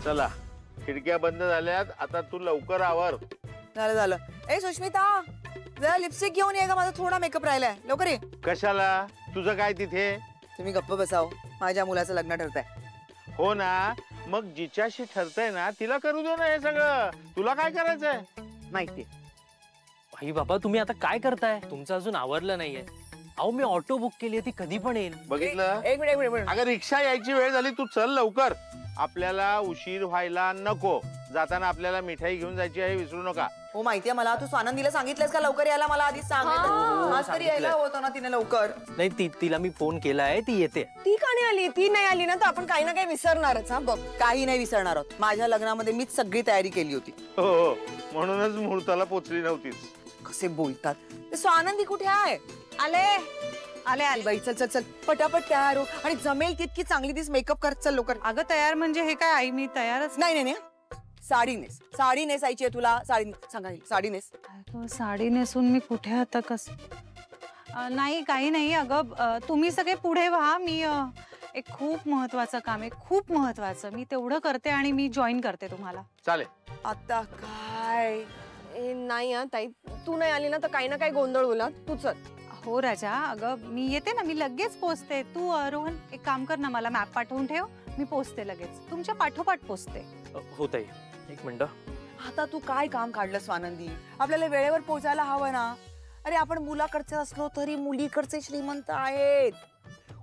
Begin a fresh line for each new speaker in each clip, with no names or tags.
चला खिडक्या बंद झाल्यात, आता तू लवकर आवर.
झालं झालं. ए सुष्मिता, जरा लिपस्टिक घेऊन ये ग, माझा थोडा मेकअप राहिलाय, लवकर ये.
कशाला? तुझं काय तिथे?
तुम्ही गप्प बसाव, माझ्या मुलाचं लग्न ठरतंय.
हो ना, मग जिच्याशी ठरतंय ना तिला करू दे ना हे सगळं. तुला काय करायचंय?
माहिती.
आई बाबा तुम्ही आता काय करताय? तुमचं अजून आवरलं नाहीये. अहो मी ऑटो बुक केली ती कधी पण येईल.
बघितलं?
एक मिनिट.
अगं रिक्षा यायची वेळ झाली, तू चल लवकर. आपल्याला उशीर व्हायला नको. जाताना आपल्याला मिठाई घेऊन जायची आहे, विसरू नका.
हो माहितीये मला. तू स्वानंदीला सांगितलंस का लवकर यायला? मला आधीच सांगितलं. आज तरी यायला होतं ना तिने लवकर.
नाही तिला मी फोन केलाय, ती येते.
ती का नाही आली? ती नाही आली ना तर आपण काही ना काही विसरणारच. हा बघ,
काही नाही विसरणार आहोत. माझ्या लग्नामध्ये मीच सगळी तयारी केली होती.
हो, म्हणूनच मुहूर्ताला पोचली नव्हतीस.
कसे बोलतात ते. स्वानंदी कुठे आहे?
आले आले आले.
बाई चल चल चल पटापट तयार हो आणि जमेल तितकी चांगली दिस मेकअप कर. चल लवकर.
अगं तयार म्हणजे हे काय आई? मी तयारच
नाही. साडी नेस. साडी नेसायची आहे तुला. साडी नेस.
साडी नेसून मी कुठे आता कस? नाही काही नाही. अगं तुम्ही सगळे पुढे व्हा. मी एक खूप महत्वाचं काम आहे, खूप महत्वाचं. मी तेवढं करते आणि मी जॉईन करते तुम्हाला.
चालेल.
आता काय?
नाही ताई, तू नाही आली ना तर काही ना काही गोंधळ होला. तू चल. हो राजा, अगं मी येते ना, मी लगेच पोचते. तू रोहन एक काम कर ना, मला मॅप पाठवून ठेव, मी पोचते लगेच. तुमच्या पाठोपाठ पोचते.
होत आहे. एक मिनिट.
आता तू काय काम काढलं स्वानंदी? आपल्याला वेळेवर पोहोचायला हवं ना. अरे आपण मुलाकडचे असलो तरी मुलीकडचे श्रीमंत आहेत.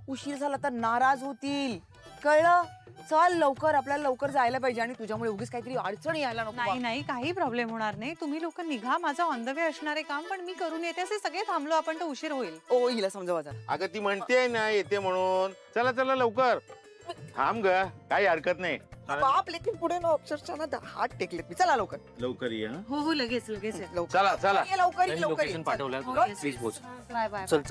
उशीर झाला तर नाराज होतील, कळलं? चल लवकर, आपल्याला लवकर जायला पाहिजे. आणि तुझ्यामुळे उगीच काहीतरी अडचणी यायला नको.
नाही काही प्रॉब्लेम होणार नाही. तुम्ही लोक निघा, माझं ऑन द वे असणारे काम पण मी करून येते. असे सगळे थांबलो आपण तर उशीर होईल.
ओ हिला समजावा जरा.
अगं ती म्हणते ना येते म्हणून. चला लवकर. थांब ग, काही हरकत नाही.
बाप लेकिन पुढे ना अक्षरशः ना हात टेकलेत मी. चला
लवकर ये.
हो लगेच
लवकर
चला
ये, लवकर ये.
लोकेशन पाठवलं, प्लीज पोच.
Bye bye.
चल